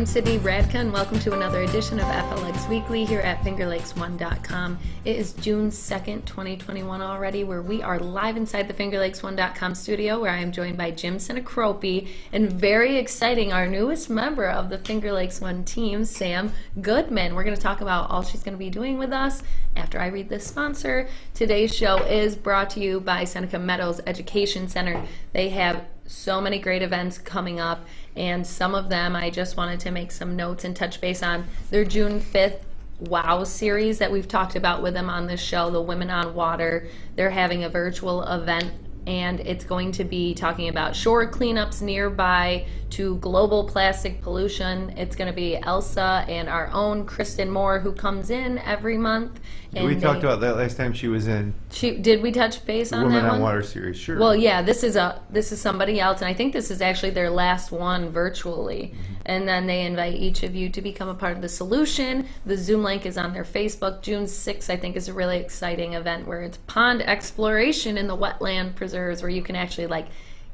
I'm Sydney Radka, and welcome to another edition of FLX Weekly here at FingerLakes1.com. It is June 2nd, 2021 already, where we are live inside the FingerLakes1.com studio, where I am joined by Jim Sinicropi, and very exciting, our newest member of the Finger Lakes One team, Sam Goodman. We're going to talk about all she's going to be doing with us after I read this sponsor. Today's show is brought to you by Seneca Meadows Education Center. They have so many great events coming up, and some of them I just wanted to make some notes and touch base on. Their June 5th WOW series that we've talked about with them on this show, the Women on Water. They're having a virtual event, and it's going to be talking about shore cleanups nearby to global plastic pollution. It's going to be Elsa and our own Kristen Moore, who comes in every month. And we talked about that last time she was in. Did we touch base on that Women one? on Water series, sure. Well, yeah, this is somebody else, and I think this is actually their last one virtually. Mm-hmm. And then they invite each of you to become a part of the solution. The Zoom link is on their Facebook. June 6th, I think, is a really exciting event where it's pond exploration in the wetland preserves, where you can actually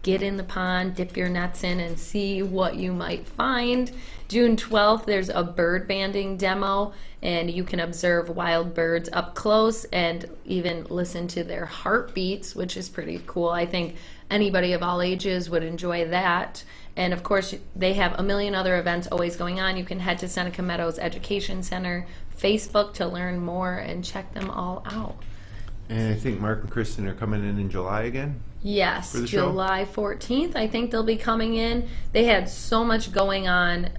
get in the pond, dip your nets in, and see what you might find. June 12th, there's a bird banding demo, and you can observe wild birds up close and even listen to their heartbeats, which is pretty cool. I think anybody of all ages would enjoy that. And of course, they have a million other events always going on. You can head to Seneca Meadows Education Center Facebook to learn more and check them all out. And I think Mark and Kristen are coming in July again? Yes, July 14th, I think they'll be coming in. They had so much going on.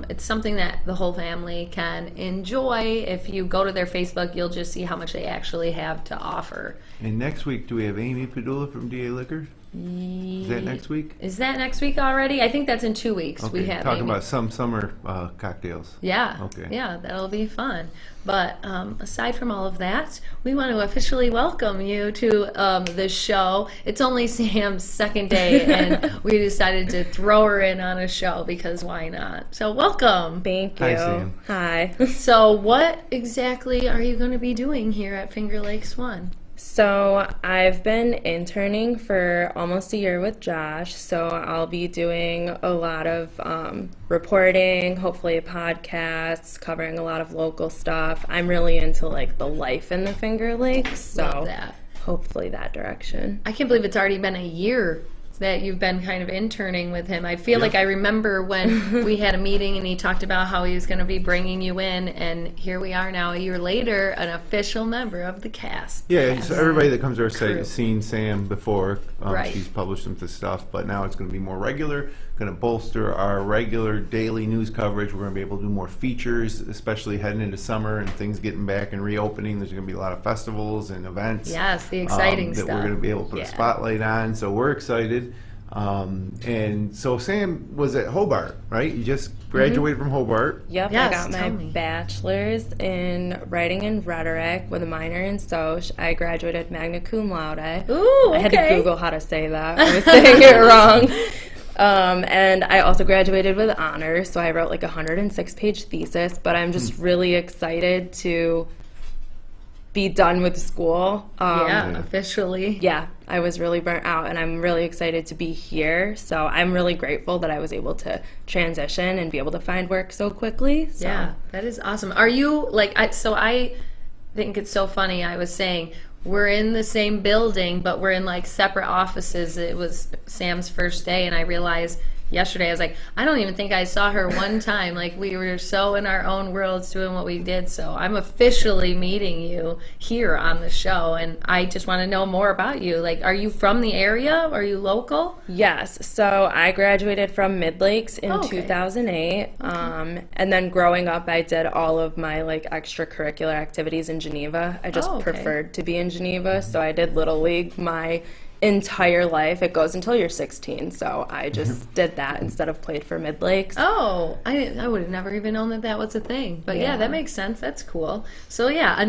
It's something that the whole family can enjoy. If you go to their Facebook, you'll just see how much they actually have to offer. And next week, do we have Amy Padula from DA Liquors? Is that next week? Is that next week already? I think that's in 2 weeks. Okay. We have talking Amy. about some summer cocktails. Yeah. Okay. Yeah, that'll be fun. But aside from all of that, we want to officially welcome you to the show. It's only Sam's second day, and we decided to throw her in on a show because why not? So welcome. Thank you. Hi, Sam. Hi. So what exactly are you going to be doing here at Finger Lakes One? So I've been interning for almost a year with Josh, so I'll be doing a lot of reporting, hopefully a podcast, covering a lot of local stuff. I'm really into the life in the Finger Lakes, so Love that. Hopefully that direction. I can't believe it's already been a year that you've been kind of interning with him. I feel like I remember when we had a meeting and he talked about how he was going to be bringing you in, and here we are now a year later, an official member of the cast. Yeah, so everybody that comes to our site has seen Sam before. Right. She's published some stuff, but now it's going to be more regular, going to bolster our regular daily news coverage. We're going to be able to do more features, especially heading into summer and things getting back and reopening. There's going to be a lot of festivals and events. Yes, the exciting stuff. That we're going to be able to put a spotlight on, so we're excited. And so Sam was at Hobart, right? You just graduated from Hobart. Yep, Yes, I got my bachelor's in writing and rhetoric with a minor in Soc. I graduated magna cum laude. Ooh, okay. I had to Google how to say that. I was saying it wrong. And I also graduated with honors, so I wrote a 106-page thesis, but I'm just really excited to be done with school. Officially. Yeah, I was really burnt out, and I'm really excited to be here. So I'm really grateful that I was able to transition and be able to find work so quickly. So. Yeah, that is awesome. Are you I think it's so funny. I was saying we're in the same building, but we're in separate offices. It was Sam's first day, and I realized yesterday, I was like, I don't even think I saw her one time. We were so in our own worlds doing what we did. So I'm officially meeting you here on the show, and I just want to know more about you. Are you from the area? Are you local? Yes. So I graduated from Mid Lakes in 2008. And then growing up, I did all of my extracurricular activities in Geneva. I just preferred to be in Geneva. So I did Little League my entire life. It goes until you're 16, so I just did that instead of played for Mid Lakes. Oh, I would have never even known that was a thing. But yeah, that makes sense. That's cool. So yeah, I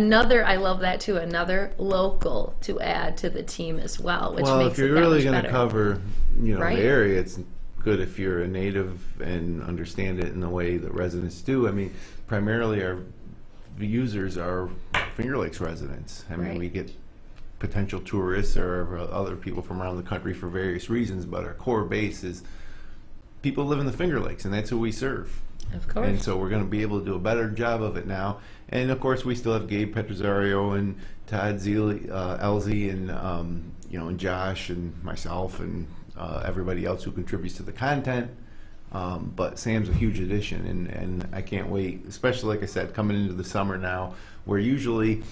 love that too, another local to add to the team as well, which makes if you're it that really much going to better. cover Right? the area, it's good if you're a native and understand it in the way that residents do. I mean, primarily our users are Finger Lakes residents. I mean, we get potential tourists or other people from around the country for various reasons, but our core base is people live in the Finger Lakes, and that's who we serve. Of course. And so we're going to be able to do a better job of it now. And of course, we still have Gabe Petrosario and Todd Elzie, and and Josh and myself and everybody else who contributes to the content. But Sam's a huge addition, and I can't wait, especially, like I said, coming into the summer now, where usually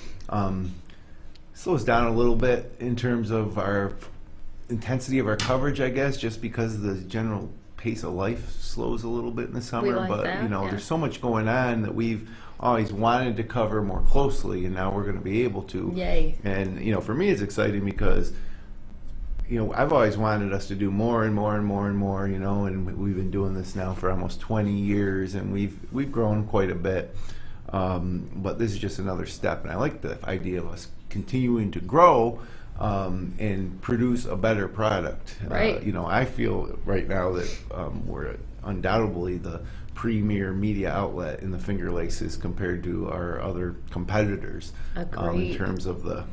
slows down a little bit in terms of our intensity of our coverage, I guess, just because the general pace of life slows a little bit in the summer. But there's so much going on that we've always wanted to cover more closely, and now we're going to be able to. Yay. And for me it's exciting because I've always wanted us to do more and more and more and more, and we've been doing this now for almost 20 years, and we've grown quite a bit. But this is just another step, and I like the idea of us continuing to grow and produce a better product. Right. I feel right now that we're undoubtedly the premier media outlet in the Finger Lakes compared to our other competitors. In terms of the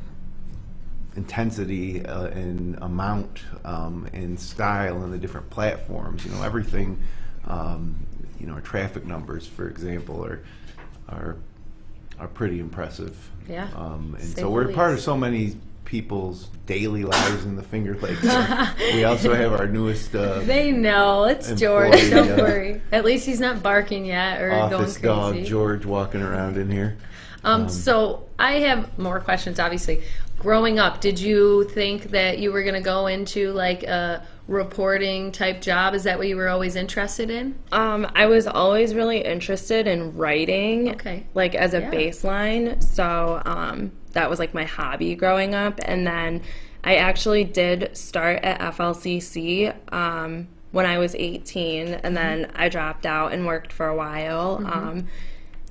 intensity and amount and style and the different platforms. Everything. Our traffic numbers, for example, are pretty impressive. Yeah. And so we're part of so many people's daily lives in the Finger Lakes. We also have our newest they know it's George. Don't worry. At least he's not barking yet or going office crazy. dog George walking around in here. So I have more questions, obviously. Growing up, did you think that you were going to go into like a reporting type job? Is that what you were always interested in? I was always really interested in writing, like as a baseline. So that was like my hobby growing up. And then I actually did start at FLCC when I was 18, and then I dropped out and worked for a while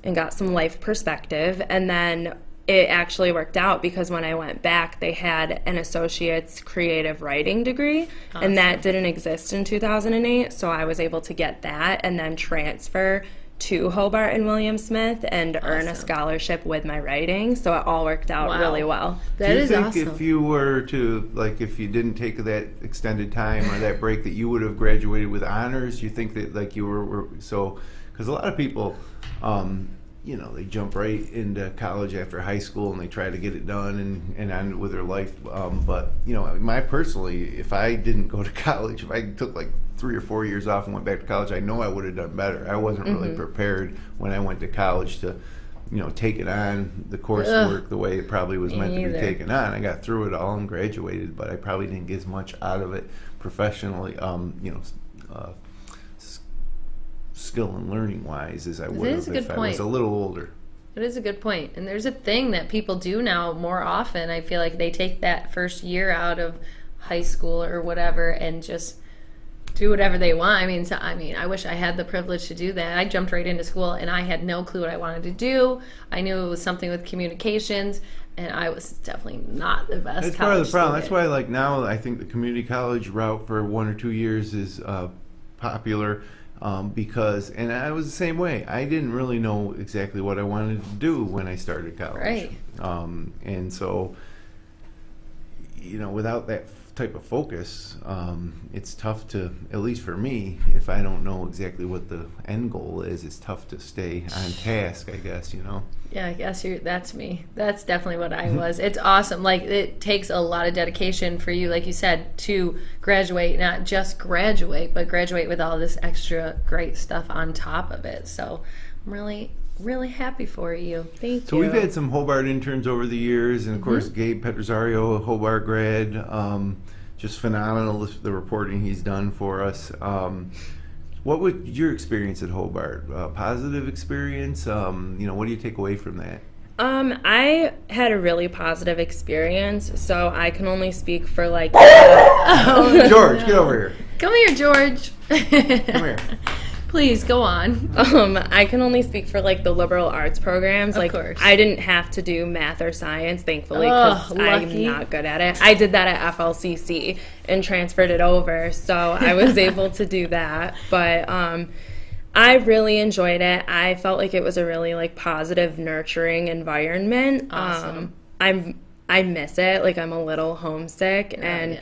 and got some life perspective. And then it actually worked out because when I went back, they had an associate's creative writing degree, and that didn't exist in 2008. So I was able to get that and then transfer to Hobart and William Smith and earn a scholarship with my writing. So it all worked out really well. That is awesome. Do you think if you were to, if you didn't take that extended time or that break, that you would have graduated with honors? You think that you were so, because a lot of people, they jump right into college after high school and they try to get it done and on with their life. But personally, if I didn't go to college, if I took 3 or 4 years off and went back to college, I know I would have done better. I wasn't really prepared when I went to college to, take it on, the coursework the way it probably was meant to be taken on. I got through it all and graduated, but I probably didn't get as much out of it professionally, skill and learning wise as I would have if I was a little older. It is a good point. And there's a thing that people do now more often. I feel like they take that first year out of high school or whatever and just do whatever they want. I wish I had the privilege to do that. I jumped right into school and I had no clue what I wanted to do. I knew it was something with communications, and I was definitely not the best. That's part of the problem. That's why now I think the community college route for 1 or 2 years is popular. Because I was the same way. I didn't really know exactly what I wanted to do when I started college. Right. And so, without that type of focus, it's tough to, at least for me, if I don't know exactly what the end goal is, it's tough to stay on task, I guess, Yeah, I guess that's me. That's definitely what I was. It's awesome. It takes a lot of dedication for you, like you said, to graduate, not just graduate, but graduate with all this extra great stuff on top of it. So I'm really, really happy for you. Thank you. So we've had some Hobart interns over the years, and of course Gabe Petrosario, a Hobart grad, just phenomenal, the reporting he's done for us. What was your experience at Hobart? Positive experience? What do you take away from that? I had a really positive experience, so I can only speak for George, get over here. Come here, George. Come here. Please go on. I can only speak for the liberal arts programs. Of course. I didn't have to do math or science, thankfully, because I'm not good at it. I did that at FLCC and transferred it over, so I was able to do that. But I really enjoyed it. I felt like it was a really positive, nurturing environment. Awesome. I miss it. I'm a little homesick, and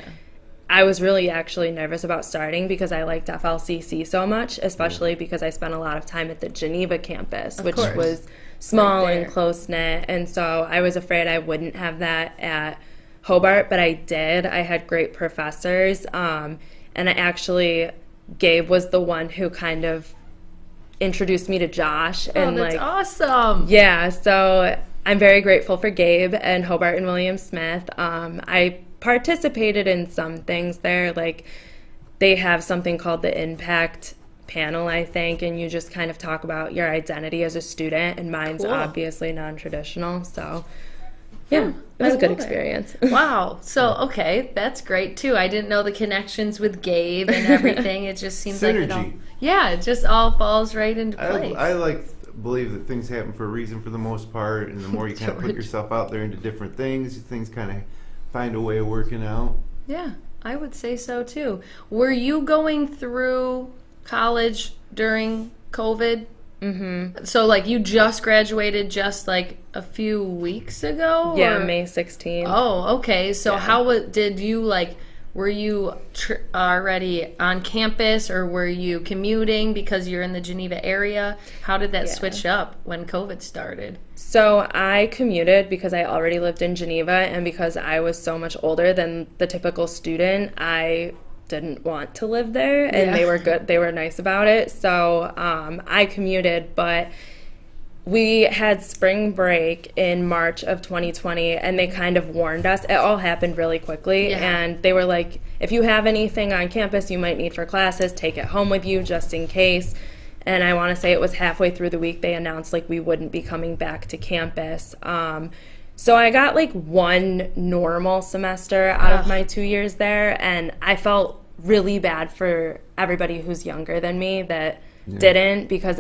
I was really actually nervous about starting because I liked FLCC so much, especially because I spent a lot of time at the Geneva campus, which was small and close-knit. And so I was afraid I wouldn't have that at Hobart, but I did. I had great professors. And Gabe was the one who kind of introduced me to Josh. Oh, that's awesome. Yeah, so I'm very grateful for Gabe and Hobart and William Smith. I participated in some things there, like they have something called the Impact Panel, I think, and you just kind of talk about your identity as a student, and mine's obviously non-traditional, so yeah, it was a good experience. Wow. So, okay, that's great, too. I didn't know the connections with Gabe and everything. It just seems synergy. like it just all falls right into place. I believe that things happen for a reason for the most part, and the more you kind of put yourself out there into different things kind of find a way of working out. Yeah, I would say so, too. Were you going through college during COVID? Mm-hmm. So, like, you just graduated just, like, a few weeks ago? Yeah, May 16th. Oh, okay. So did you, like, were you already on campus, or were you commuting because you're in the Geneva area? How did that switch up when COVID started? So I commuted because I already lived in Geneva, and because I was so much older than the typical student, I didn't want to live there, and they were good. They were nice about it. So I commuted, but we had spring break in March of 2020, and they kind of warned us. It all happened really quickly, and they were like, if you have anything on campus you might need for classes, take it home with you just in case. And I want to say it was halfway through the week they announced, like, we wouldn't be coming back to campus. So I got, like, one normal semester out of my 2 years there, and I felt really bad for everybody who's younger than me that didn't, because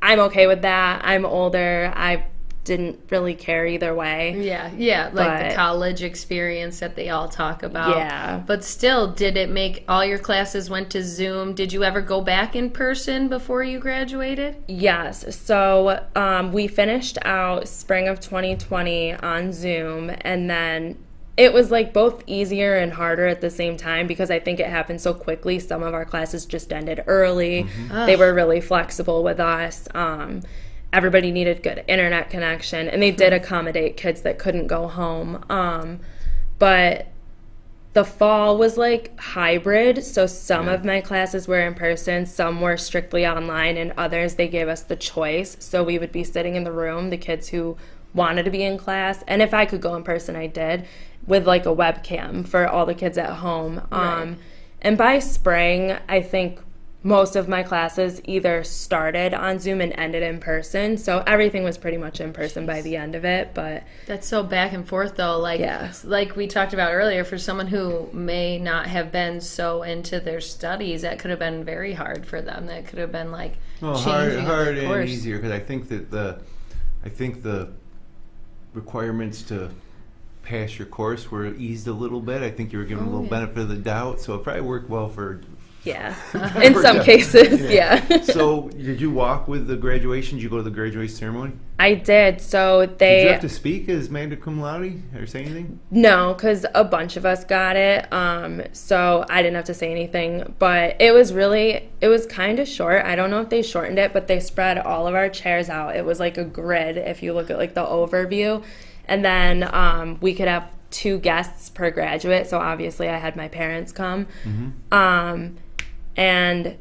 I'm okay with that. I'm older. I didn't really care either way. Yeah, like the college experience that they all talk about. Yeah. But still, did it make all your classes went to Zoom? Did you ever go back in person before you graduated? Yes. So we finished out spring of 2020 on Zoom, and then it was like both easier and harder at the same time because I think it happened so quickly. Some of our classes just ended early. Mm-hmm. They were really flexible with us. Everybody needed good internet connection, and they did accommodate kids that couldn't go home. But the fall was like hybrid, so some of my classes were in person, some were strictly online, and others they gave us the choice. So we would be sitting in the room, the kids who wanted to be in class, and if I could go in person, I did, with like a webcam for all the kids at home. And by spring, I think most of my classes either started on Zoom and ended in person, so everything was pretty much in person by the end of it. But that's so back and forth though, like we talked about earlier, for someone who may not have been so into their studies, that could have been very hard for them. That could have been like hard and easier, because I think that the requirements to pass your course were eased a little bit. I think you were given a little benefit of the doubt, so it probably worked well for in some cases. So did you walk with the graduation? Did you go to the graduation ceremony? I did. So did you have to speak as magna cum laude or say anything? No, because a bunch of us got it, so I didn't have to say anything. But it was kind of short. I don't know if they shortened it, but they spread all of our chairs out. It was like a grid if you look at like the overview. And then we could have 2 guests per graduate, so obviously I had my parents come. Mm-hmm. And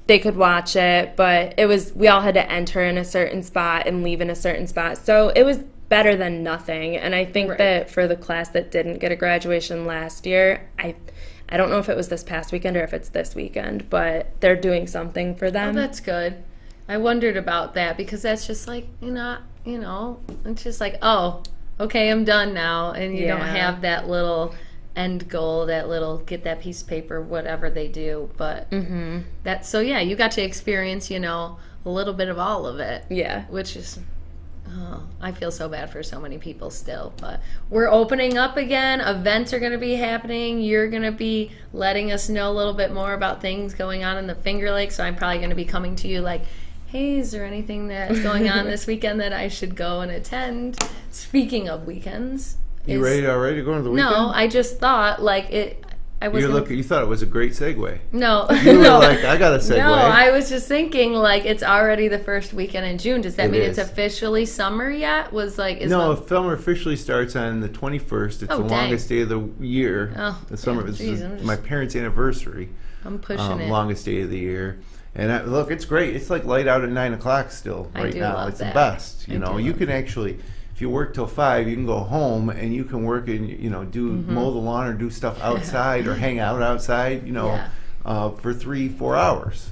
they could watch it, but we all had to enter in a certain spot and leave in a certain spot. So it was better than nothing. And I think that for the class that didn't get a graduation last year, I don't know if it was this past weekend or if it's this weekend, but they're doing something for them. Oh, that's good. I wondered about that because that's just like, it's just like, oh, okay, I'm done now. And you don't have that little end goal, that little get that piece of paper, whatever they do. But you got to experience, a little bit of all of it. Yeah. Which is, I feel so bad for so many people still. But we're opening up again. Events are going to be happening. You're going to be letting us know a little bit more about things going on in the Finger Lakes. So I'm probably going to be coming to you like, hey, is there anything that's going on this weekend that I should go and attend? Speaking of weekends. You ready to go to the weekend? No, I just thought, like, You thought it was a great segue. No. You were like, I got a segue. No, I was just thinking, like, it's already the first weekend in June. Does that mean it's officially summer yet? Summer officially starts on the 21st. It's the longest day of the year. Oh, the summer. It's my parents' anniversary. I'm pushing it. Longest day of the year. And look, it's great. It's like light out at 9 o'clock still right now. Love it's that. the best. You can actually, if you work till 5, you can go home and you can work and mow the lawn or do stuff outside or hang out outside. For 3-4 hours.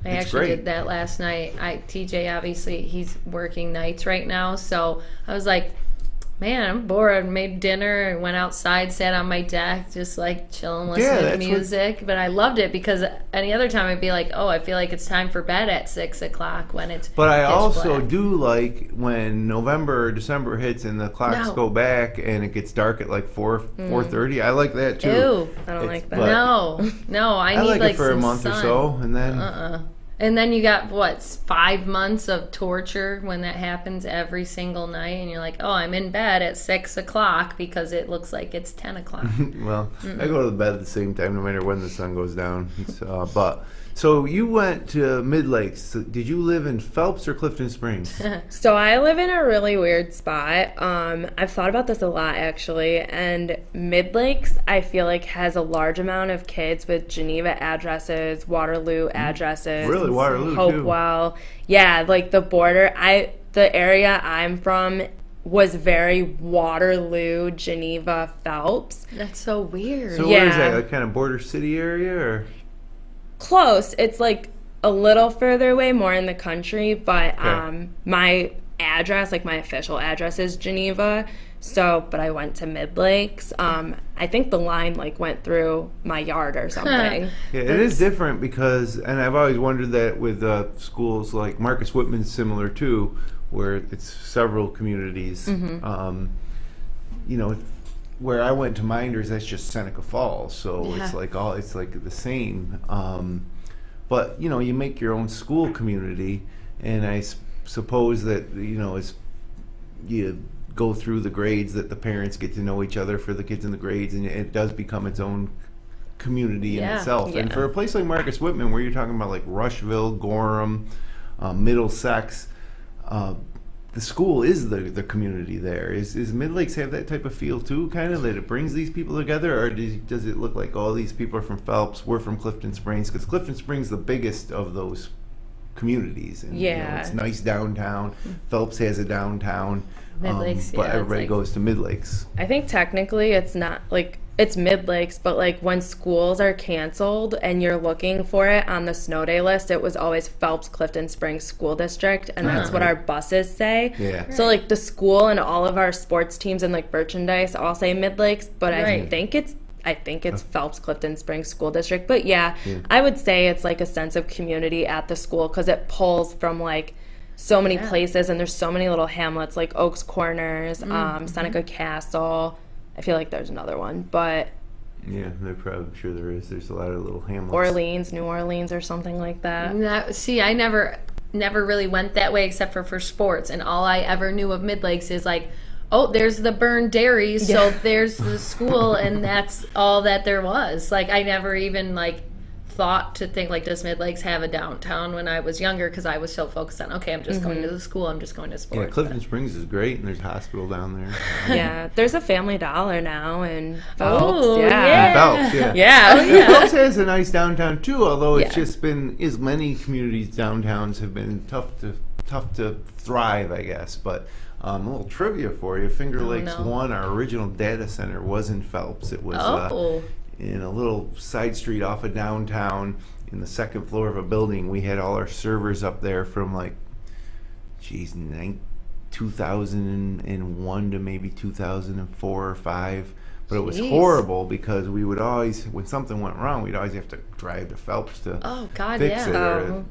I actually did that last night. TJ, obviously, he's working nights right now, so I was like, man, I'm bored. Made dinner and went outside, sat on my deck, just like chilling, listening to music. But I loved it because any other time I'd be like, oh, I feel like it's time for bed at 6 o'clock when it's. But I also do like when November or December hits and the clocks go back and it gets dark at like 4:30. I like that too. Ew, I don't like that. No, I need like it for some a month sun. or so, and then. And then you got, 5 months of torture when that happens every single night. And you're like, oh, I'm in bed at 6 o'clock because it looks like it's 10 o'clock. Well, I go to bed at the same time no matter when the sun goes down. So you went to Mid Lakes. Did you live in Phelps or Clifton Springs? So I live in a really weird spot. I've thought about this a lot, actually. And Mid Lakes, I feel like, has a large amount of kids with Geneva addresses, Waterloo addresses. Really? Waterloo, Hopewell. Yeah, like the border. The area I'm from was very Waterloo, Geneva, Phelps. That's so weird. So where is that? Like kind of border city area or? Close. It's like a little further away, more in the country, but my address, like my official address is Geneva. So, but I went to Mid Lakes. I think the line like went through my yard or something. Yeah, it is different because, and I've always wondered that with schools like Marcus Whitman's similar too, where it's several communities. Where I went to Minders, that's just Seneca Falls, so it's like the same. But you make your own school community, and I suppose that you go through the grades that the parents get to know each other for the kids in the grades, and it does become its own community in itself. And for a place like Marcus Whitman, where you're talking about like Rushville, Gorham, Middlesex. The school is the community there. Is Mid Lakes have that type of feel too, kind of, that it brings these people together, or does it look like all these people are from Phelps, we're from Clifton Springs? Because Clifton Springs is the biggest of those communities, and it's nice downtown. Phelps has a downtown, Mid Lakes, but everybody goes to Mid Lakes. I think technically it's not like it's Mid Lakes, but like when schools are canceled and you're looking for it on the snow day list, it was always Phelps Clifton Springs School District, and that's what our buses say. Yeah. So like the school and all of our sports teams and like merchandise all say Mid Lakes, but I think it's Phelps Clifton Springs School District. But I would say it's like a sense of community at the school because it pulls from like so many places, and there's so many little hamlets like Oaks Corners, Seneca Castle. I feel like there's another one, but yeah, I'm sure there is. There's a lot of little hamlets. New Orleans, or something like that. I never really went that way except for sports, and all I ever knew of Mid Lakes is like, oh, there's the burned dairy, so there's the school, and that's all that there was. Like, I never even like thought to think like, does Mid Lakes have a downtown when I was younger, because I was so focused on, okay, I'm just going to the school, I'm just going to sports. Yeah, Clifton Springs is great, and there's a hospital down there. Yeah, there's a Family Dollar now in Phelps. Oh, Phelps, yeah. Phelps has a nice downtown too, although it's just been, as many communities downtowns have been tough to thrive, I guess. But a little trivia for you: Finger Lakes 1, our original data center, was in Phelps. It was in a little side street off of downtown, in the second floor of a building. We had all our servers up there from like, 2001 to maybe 2004 or 5. But it was horrible because we would always, when something went wrong, we'd always have to drive to Phelps to fix it.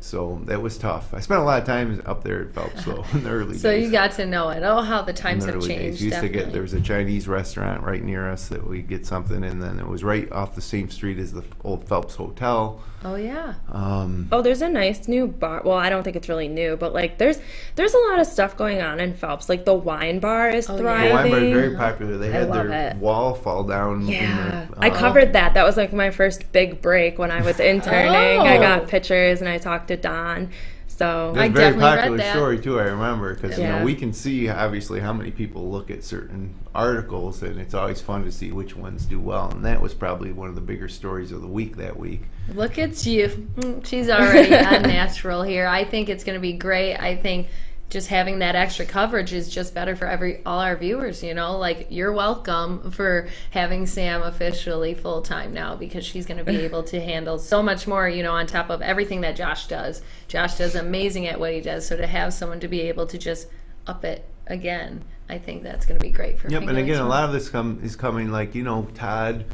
So that was tough. I spent a lot of time up there at Phelps, though, in the early days. So you got to know it. Oh, how the times have changed. There was a Chinese restaurant right near us that we'd get something, and then it was right off the same street as the old Phelps Hotel. Oh, yeah. There's a nice new bar. Well, I don't think it's really new, but like there's a lot of stuff going on in Phelps. Like the wine bar is thriving. The wine bar is very popular. They had their it. wall fall down. Yeah, I covered that. That was like my first big break when I was interning. I got pictures and I talked to Don. So it's a very popular story too. I remember because we can see obviously how many people look at certain articles, and it's always fun to see which ones do well. And that was probably one of the bigger stories of the week that week. Look at you. She's already unnatural here. I think it's going to be great. I think just having that extra coverage is just better for all our viewers, like you're welcome for having Sam officially full time now, because she's going to be able to handle so much more, on top of everything that Josh does. Josh does amazing at what he does. So to have someone to be able to just up it again, I think that's going to be great for and again, a lot of this is coming Todd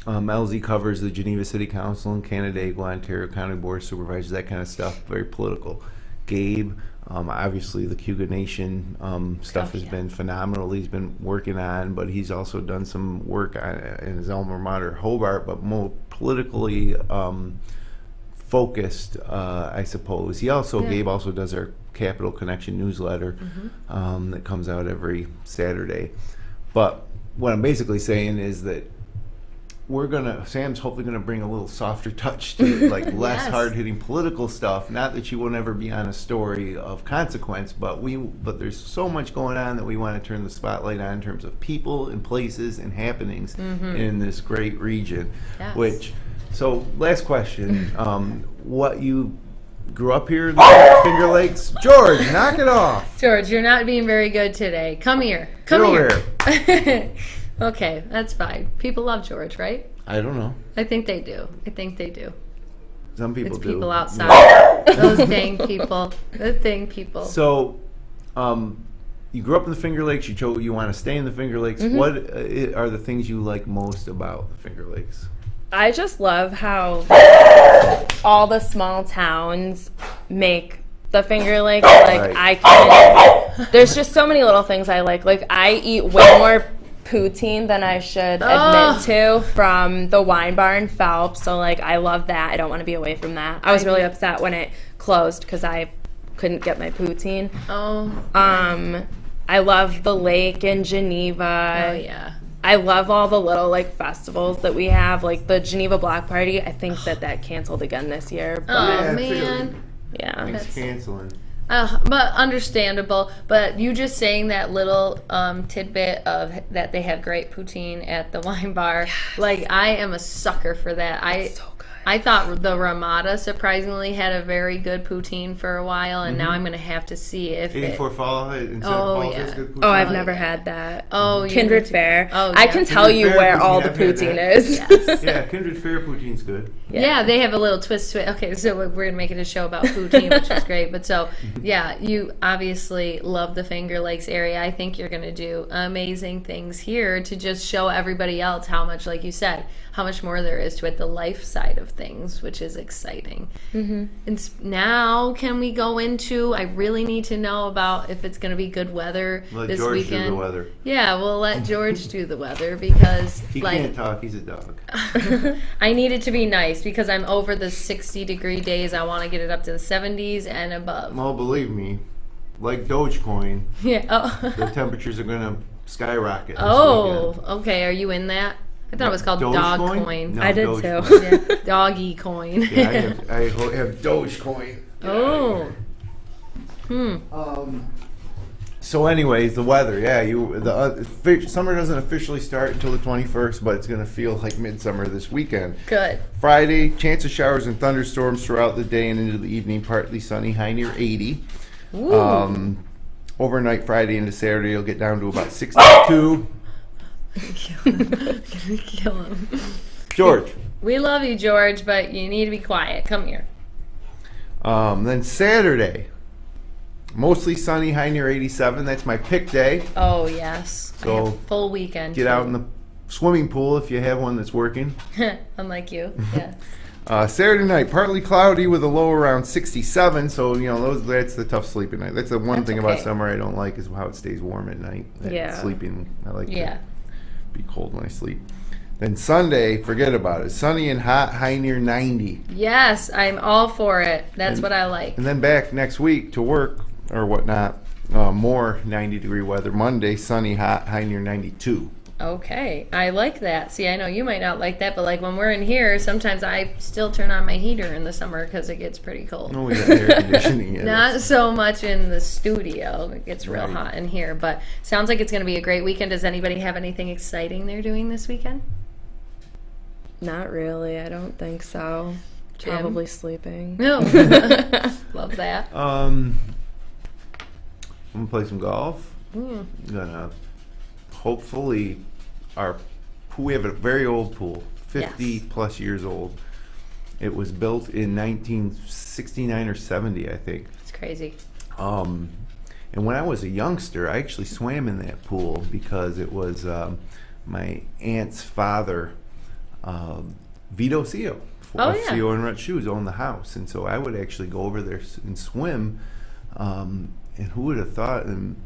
LZ covers the Geneva City Council and Canandaigua, Ontario County Board of Supervisors, that kind of stuff, very political. Gabe, obviously the Cayuga Nation stuff has been phenomenal. He's been working on, but he's also done some work in his alma mater, Hobart, but more politically focused, I suppose. Gabe also does our Capital Connection newsletter that comes out every Saturday. But what I'm basically saying is that Sam's hopefully gonna bring a little softer touch to less hard-hitting political stuff. Not that she will never be on a story of consequence, but there's so much going on that we want to turn the spotlight on in terms of people and places and happenings in this great region. Yes. So last question, what you grew up here in the Finger Lakes? George, knock it off. George, you're not being very good today. Come here. Come here. Okay, that's fine. People love George, right? I don't know. I think they do. Some people do. People outside. Those dang people. The dang people. So, you grew up in the Finger Lakes. You chose you want to stay in the Finger Lakes. What are the things you like most about the Finger Lakes? I just love how all the small towns make the Finger Lakes. There's just so many little things I like. I eat way more poutine than I should admit to from the wine bar in Phelps. So I love that. I don't want to be away from that. I was really upset when it closed because I couldn't get my poutine. I love the lake in Geneva. Oh yeah. I love all the little festivals that we have, the Geneva Block Party. I think that canceled again this year. But man. Yeah. It's canceling. But understandable. But you just saying that little tidbit of that they have great poutine at the wine bar. Yes. I am a sucker for that. It's so good. I thought the Ramada surprisingly had a very good poutine for a while, and now I'm going to have to see if 84 Fall in Falls has good poutine. Oh, I've never had that. Oh, Kindred Fair. Oh, I can tell you where all the poutine is. Yes. Yeah, Kindred Fair poutine's good. Yeah, they have a little twist to it. Okay, so we're going to make it a show about poutine, which is great. But you obviously love the Finger Lakes area. I think you're going to do amazing things here to just show everybody else how much, like you said, how much more there is to it, the life side of things, which is exciting. And now can we go into, I really need to know about if it's going to be good weather this George weekend. Do the weather. Yeah, we'll let George do the weather because he can't talk, he's a dog. I need it to be nice because I'm over the 60-degree days. I want to get it up to the 70s and above. Well, believe me, like Dogecoin, the temperatures are going to skyrocket this weekend. Okay, are you in that? I thought it was called Dog Coin. No, I did too. Yeah, Doggy Coin. Yeah, I have Dogecoin. Oh. So anyways, the weather, summer doesn't officially start until the 21st, but it's going to feel like midsummer this weekend. Good. Friday, chance of showers and thunderstorms throughout the day and into the evening, partly sunny, high near 80. Ooh. Overnight Friday into Saturday, you'll get down to about 62. Gonna kill him. George. We love you, George, but you need to be quiet. Come here. Then Saturday, mostly sunny, high near 87. That's my pick day. Oh, yes. So full weekend. Get out in the swimming pool if you have one that's working. Unlike you, yes. Saturday night, partly cloudy with a low around 67. So, that's the tough sleeping night. That's the one thing about summer I don't like is how it stays warm at night. Sleeping, I like to be cold when I sleep. Then Sunday, forget about it. Sunny and hot, high near 90. Yes, I'm all for it. That's what I like. And then back next week to work or whatnot. More 90-degree weather. Monday, sunny, hot, high near 92. Okay, I like that. See, I know you might not like that, but like when we're in here, sometimes I still turn on my heater in the summer because it gets pretty cold. No, we got air conditioning in. Not so much in the studio. It gets real hot in here, but sounds like it's going to be a great weekend. Does anybody have anything exciting they're doing this weekend? Not really. I don't think so. Jim? Probably sleeping. No. Love that. I'm gonna play some golf. Gonna hopefully we have a very old pool, 50 plus years old. It was built in 1969 or 70, I think. It's crazy. And when I was a youngster, I actually swam in that pool because it was my aunt's father, Vito Sio. Sio and Rut Shoes owned the house, and so I would actually go over there and swim. And who would have thought, and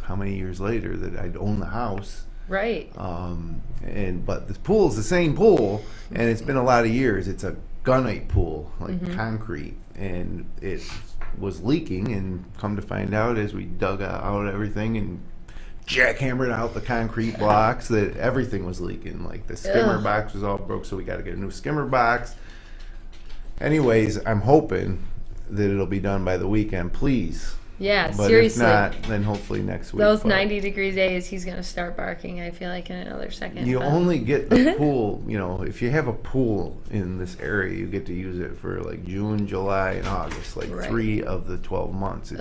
how many years later, that I'd own the house. Right. But the pool is the same pool, and it's been a lot of years. It's a gunite pool, like concrete, and it was leaking. And come to find out, as we dug out everything and jackhammered out the concrete blocks, that everything was leaking. Like the skimmer box was all broke, so we got to get a new skimmer box. Anyways, I'm hoping that it'll be done by the weekend, please. Yeah, but seriously. If not, then hopefully next week. Those 90-degree days, he's going to start barking, I feel like, in another second. You only get the pool, if you have a pool in this area, you get to use it for like June, July, and August, like 3 of the 12 months.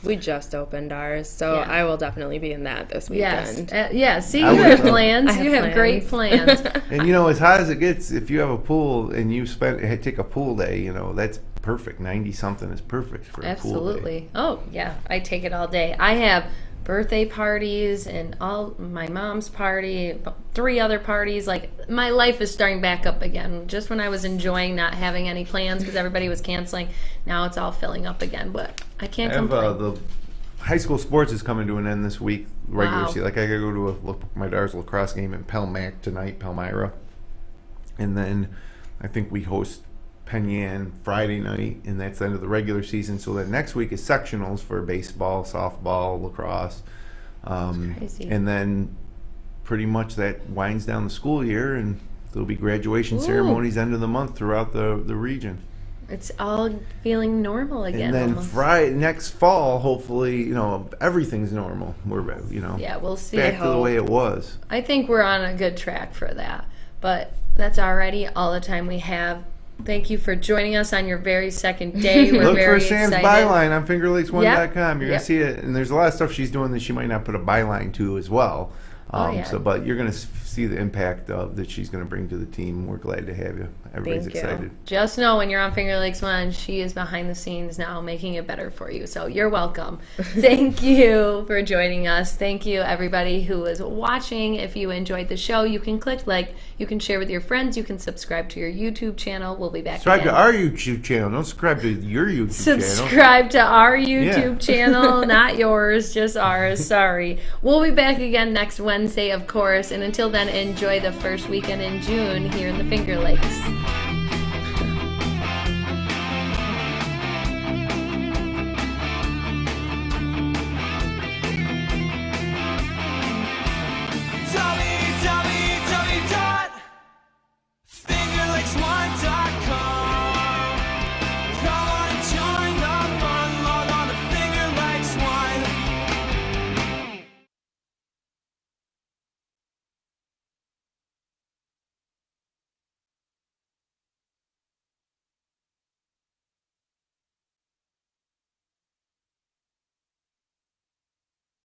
We just opened ours, so I will definitely be in that this weekend. Yes. See, you have plans. You have great plans. And as hot as it gets, if you have a pool and you take a pool day, that's perfect. 90 something is perfect for a pool day. Oh yeah, I take it all day. I have birthday parties and all my mom's party, 3 other parties. Like, my life is starting back up again. Just when I was enjoying not having any plans because everybody was canceling, now it's all filling up again. But I can't complain. The high school sports is coming to an end this week. Regular season. Like, I gotta go to my daughter's lacrosse game in Pelmac tonight, Palmyra, and then I think we host Penn Friday night, and that's the end of the regular season. So then next week is sectionals for baseball, softball, lacrosse, and then pretty much that winds down the school year, and there'll be graduation ceremonies end of the month throughout the region. It's all feeling normal again. And then next fall, hopefully, everything's normal. We're we'll see. Back to the way it was. I think we're on a good track for that, but that's already all the time we have. Thank you for joining us on your very second day. We're Look very for Sam's excited. byline on fingerlakes1.com. You're going to see it. And there's a lot of stuff she's doing that she might not put a byline to as well. But you're going to see the impact that she's going to bring to the team. We're glad to have you. Everybody's excited. Just know when you're on Finger Lakes One, she is behind the scenes now making it better for you. So you're welcome. Thank you for joining us. Thank you, everybody who is watching. If you enjoyed the show, you can click like. You can share with your friends. You can subscribe to your YouTube channel. We'll be back Subscribe to our YouTube channel. Don't subscribe to your YouTube channel. Subscribe to our YouTube channel. Not yours, just ours. Sorry. We'll be back again next Wednesday, of course. And until then, enjoy the first weekend in June here in the Finger Lakes.